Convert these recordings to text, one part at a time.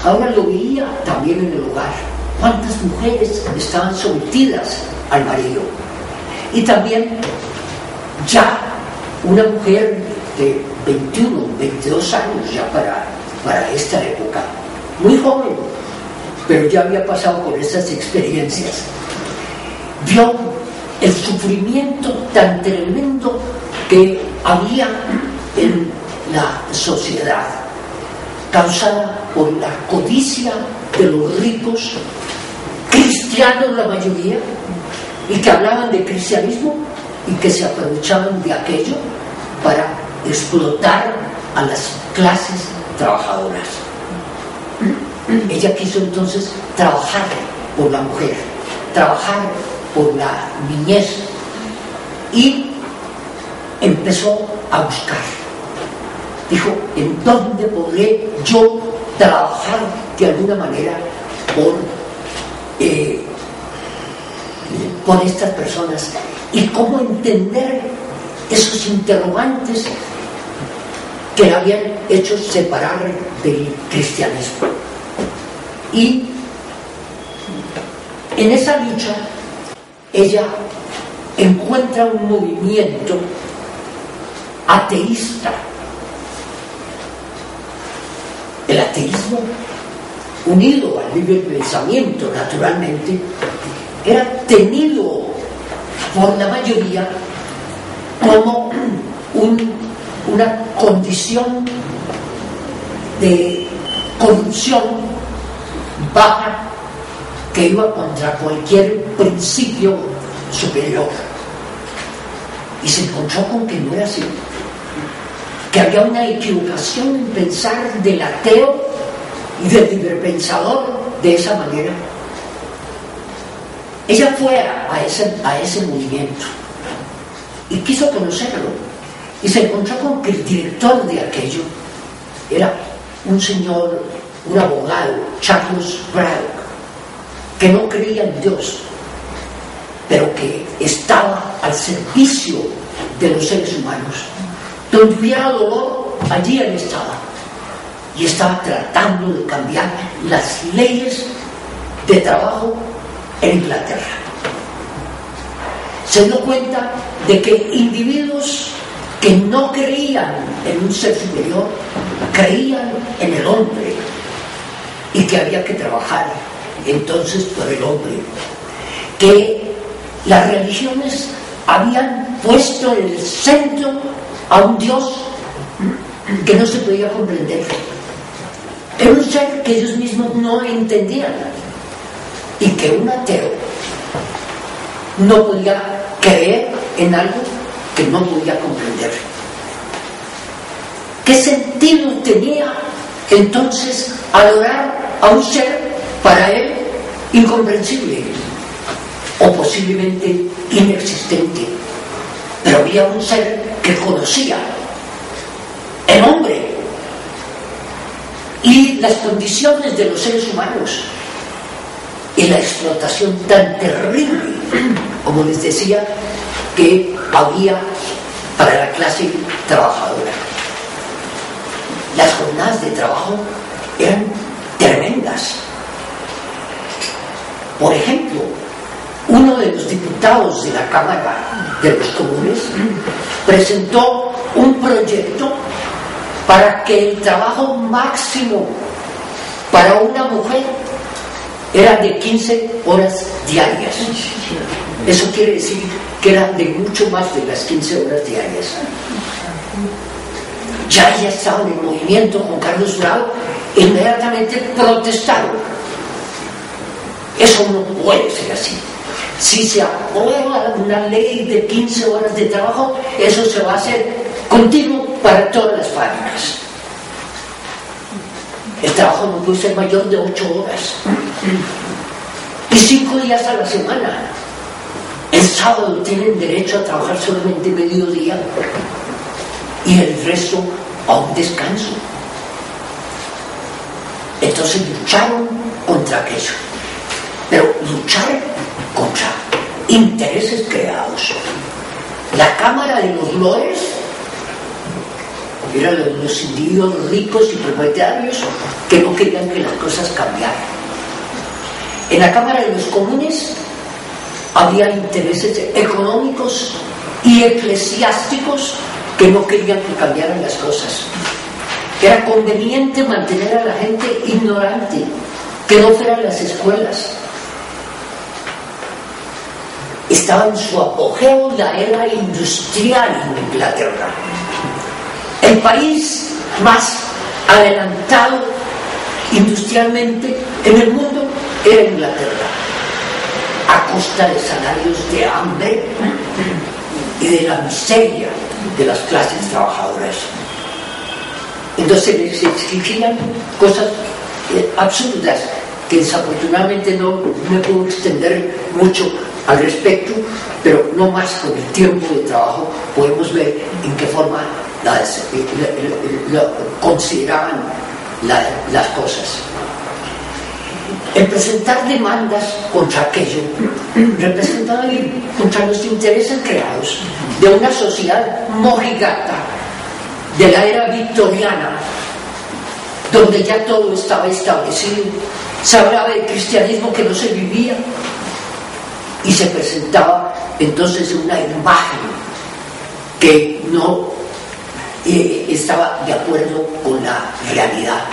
Ahora lo veía también en el hogar. ¿Cuántas mujeres estaban sometidas al marido? Y también ya una mujer de 21, 22 años ya para esta época, muy joven, pero ya había pasado por esas experiencias, vio el sufrimiento tan tremendo que había en la sociedad, causada por la codicia de los ricos, cristianos la mayoría, y que hablaban de cristianismo y que se aprovechaban de aquello para explotar a las clases trabajadoras. Ella quiso entonces trabajar por la mujer, trabajar por la niñez, y empezó a buscar. Dijo, ¿en dónde podré yo trabajar de alguna manera por estas personas? Y cómo entender esos interrogantes que la habían hecho separar del cristianismo. Y en esa lucha ella encuentra un movimiento ateísta. El ateísmo, unido al libre pensamiento, naturalmente, era tenido por la mayoría como una condición de corrupción baja que iba contra cualquier principio superior. Y se encontró con que no era así, que había una equivocación en pensar del ateo y del librepensador de esa manera. Ella fue a ese movimiento y quiso conocerlo, y se encontró con que el director de aquello era un señor, un abogado, Charles Braddock, que no creía en Dios, pero que estaba al servicio de los seres humanos. Donde hubiera dolor, allí él estaba, y estaba tratando de cambiar las leyes de trabajo en Inglaterra. Se dio cuenta de que individuos que no creían en un ser superior creían en el hombre, y que había que trabajar entonces por el hombre, que las religiones habían puesto en el centro a un Dios que no se podía comprender. Era un ser que ellos mismos no entendían, y que un ateo no podía creer en algo que no podía comprender. ¿Qué sentido tenía entonces adorar a un ser para él incomprensible o posiblemente inexistente? Pero había un ser que conocía el hombre y las condiciones de los seres humanos y la explotación tan terrible, como les decía, que había para la clase trabajadora. Las jornadas de trabajo eran tremendas. Por ejemplo, uno de los diputados de la Cámara de los Comunes presentó un proyecto para que el trabajo máximo para una mujer era de 15 horas diarias. Eso quiere decir que era de mucho más de las 15 horas diarias. Ya estaba en el movimiento con Carlos Bravo, inmediatamente protestaron. Eso no puede ser así. Si se aprueba una ley de 15 horas de trabajo, eso se va a hacer continuo para todas las fábricas. El trabajo no puede ser mayor de 8 horas y 5 días a la semana. El sábado tienen derecho a trabajar solamente mediodía y el resto a un descanso. Entonces lucharon contra aquello, pero luchar contra intereses creados. La Cámara de los Lores eran los individuos ricos y propietarios que no querían que las cosas cambiaran. En la Cámara de los Comunes había intereses económicos y eclesiásticos que no querían que cambiaran las cosas. Era conveniente mantener a la gente ignorante, que no fueran las escuelas. Estaba en su apogeo la era industrial en Inglaterra. El país más adelantado industrialmente en el mundo era Inglaterra, a costa de salarios de hambre y de la miseria de las clases trabajadoras. Entonces les exigían cosas absurdas que desafortunadamente no me puedo extender mucho al respecto, pero no más con el tiempo de trabajo podemos ver en qué forma consideraban las cosas. El presentar demandas contra aquello representaba ir contra los intereses creados de una sociedad mojigata de la era victoriana, donde ya todo estaba establecido, se hablaba de cristianismo que no se vivía y se presentaba entonces una imagen que no estaba de acuerdo con la realidad.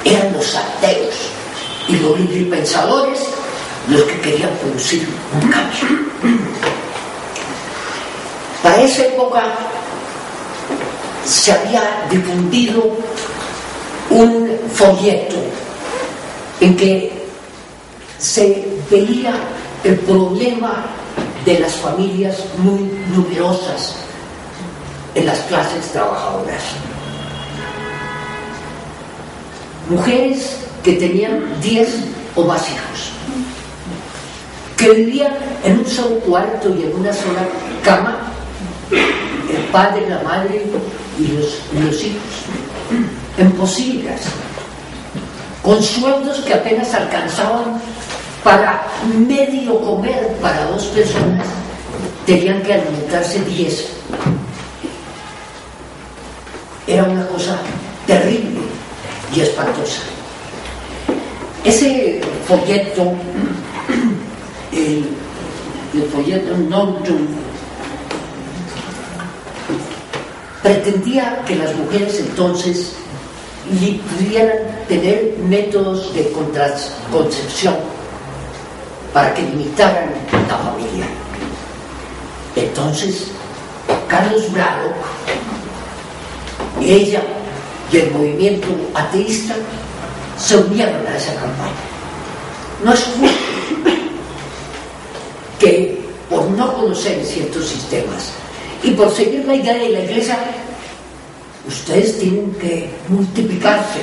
Eran los ateos y los libripensadores los que querían producir un cambio. Para esa época se había difundido un folleto en que se veía el problema de las familias muy numerosas en las clases trabajadoras. Mujeres que tenían 10 o más hijos, que vivían en un solo cuarto y en una sola cama, el padre, la madre y los hijos, en posilgas, con sueldos que apenas alcanzaban para medio comer para 2 personas, tenían que alimentarse 10. Era una cosa terrible y espantosa. Ese folleto, el folleto Nocturne, pretendía que las mujeres entonces pudieran tener métodos de contraconcepción para que limitaran la familia. Entonces, Carlos Braddock, ella y el movimiento ateísta se unieron a esa campaña. No es justo que por no conocer ciertos sistemas y por seguir la idea de la Iglesia, ustedes tienen que multiplicarse,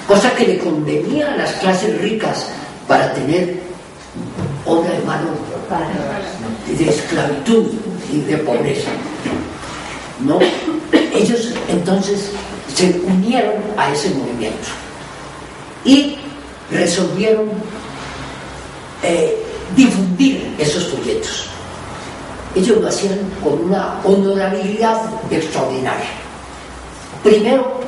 cosa que le convenía a las clases ricas para tener obra de mano de esclavitud y de pobreza. ¿No? Ellos entonces se unieron a ese movimiento y resolvieron difundir esos folletos. Ellos lo hacían con una honorabilidad extraordinaria. Primero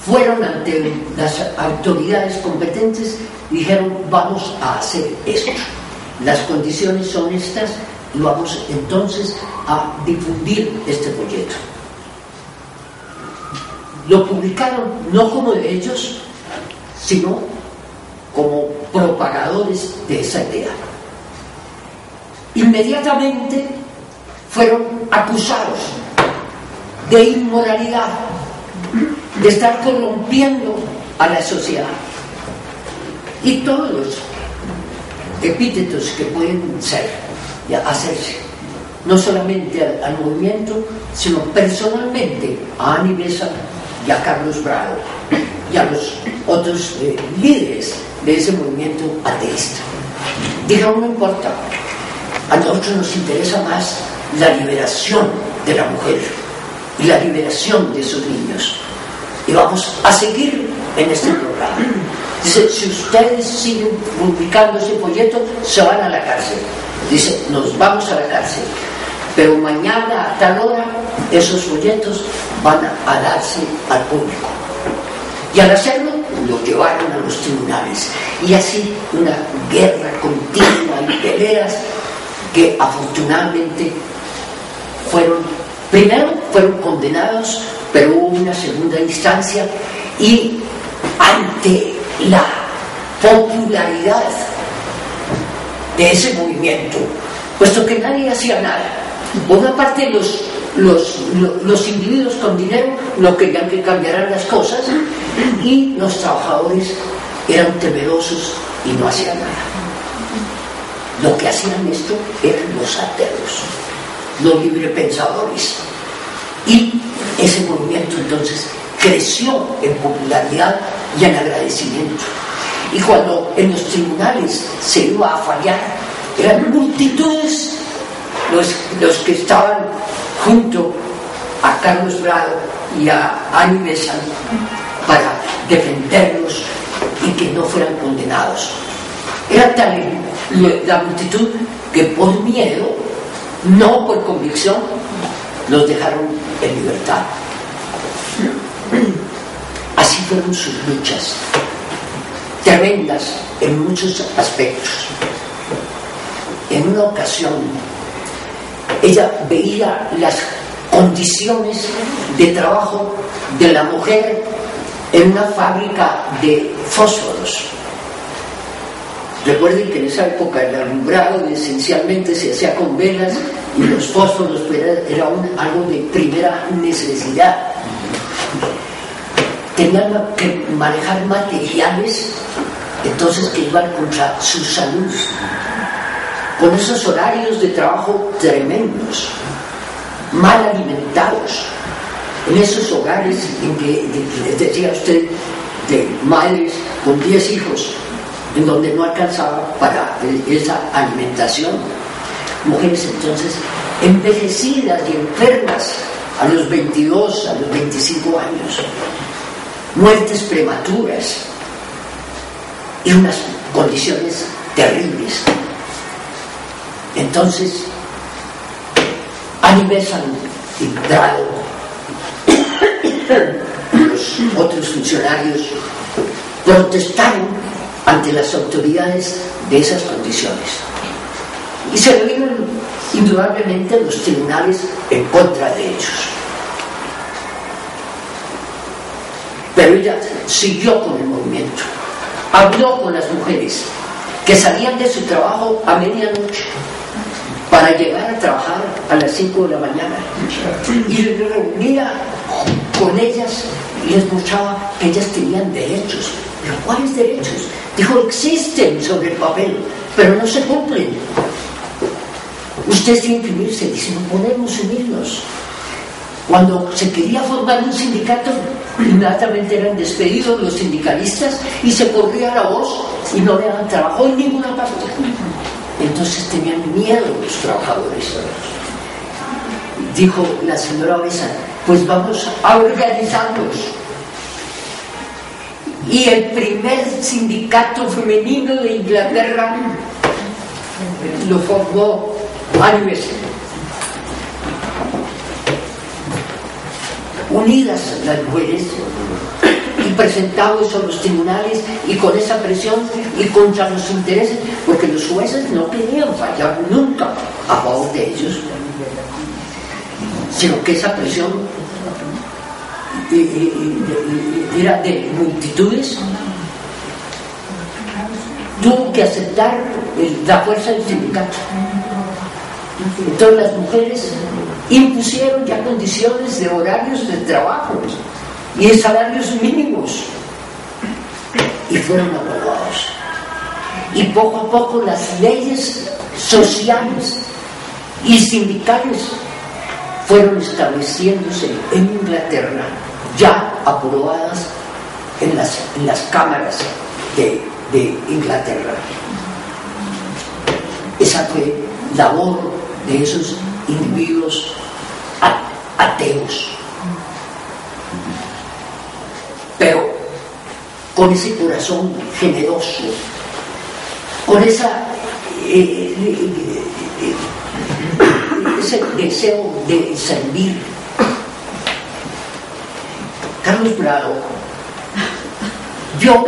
fueron ante las autoridades competentes y dijeron: vamos a hacer esto, las condiciones son estas y vamos entonces a difundir este folleto. Lo publicaron no como de ellos, sino como propagadores de esa idea. Inmediatamente fueron acusados de inmoralidad, de estar corrompiendo a la sociedad, y todos los epítetos que pueden hacerse, no solamente al movimiento, sino personalmente a Annie Besant y a Carlos Braddock y a los otros líderes de ese movimiento ateísta. Dijeron: no importa, a nosotros nos interesa más la liberación de la mujer y la liberación de esos niños, y vamos a seguir en este programa. Dice: si ustedes siguen publicando ese folleto, se van a la cárcel. Dice: nos vamos a la cárcel, pero mañana a tal hora esos folletos van a darse al público. Y al hacerlo, lo llevaron a los tribunales. Y así una guerra continua y peleas que afortunadamente primero fueron condenados, pero hubo una segunda instancia, y ante la popularidad de ese movimiento, puesto que nadie hacía nada, por una parte los individuos con dinero no querían que cambiaran las cosas, y los trabajadores eran temerosos y no hacían nada. Lo que hacían esto eran los ateos, los librepensadores, y ese movimiento entonces creció en popularidad y en agradecimiento. Y cuando en los tribunales se iba a fallar, eran multitudes los que estaban junto a Carlos Brado y a Annie Besant para defenderlos y que no fueran condenados. Era tal la multitud que por miedo, no por convicción, los dejaron en libertad. Así fueron sus luchas, tremendas en muchos aspectos. En una ocasión, ella veía las condiciones de trabajo de la mujer en una fábrica de fósforos. Recuerden que en esa época el alumbrado esencialmente se hacía con velas y los fósforos era algo de primera necesidad. Tenían que manejar materiales entonces que iban contra su salud, con esos horarios de trabajo tremendos, mal alimentados, en esos hogares en que les decía usted, de madres con 10 hijos, en donde no alcanzaba para esa alimentación. Mujeres entonces envejecidas y enfermas a los 22, a los 25 años, muertes prematuras y unas condiciones terribles. Entonces, Annie Besant y Brado, los otros funcionarios, protestaron ante las autoridades de esas condiciones y se vieron indudablemente los tribunales en contra de ellos. Pero ella siguió con el movimiento, habló con las mujeres que salían de su trabajo a medianoche para llegar a trabajar a las 5 de la mañana, y reunía con ellas y les mostraba que ellas tenían derechos. ¿Pero cuáles derechos? Dijo, existen sobre el papel, pero no se cumplen. Ustedes tienen que unirse. Dice, no podemos unirnos. Cuando se quería formar un sindicato, inmediatamente eran despedidos los sindicalistas y se corría la voz y no le daban trabajo en ninguna parte. Entonces tenían miedo los trabajadores. Dijo la señora Besant, pues vamos a organizarnos. Y el primer sindicato femenino de Inglaterra lo formó Annie Besant. Unidas las mujeres y presentados a los tribunales y con esa presión y contra los intereses, porque los jueces no querían fallar nunca a favor de ellos, sino que esa presión era de multitudes. Tuvo que aceptar la fuerza del sindicato. Entonces las mujeres impusieron ya condiciones de horarios de trabajo y de salarios mínimos y fueron aprobados. Y poco a poco las leyes sociales y sindicales fueron estableciéndose en Inglaterra, ya aprobadas en las cámaras de Inglaterra. Esa fue labor de esos individuos ateos, pero con ese corazón generoso, con ese deseo de servir, Carlos Prado, yo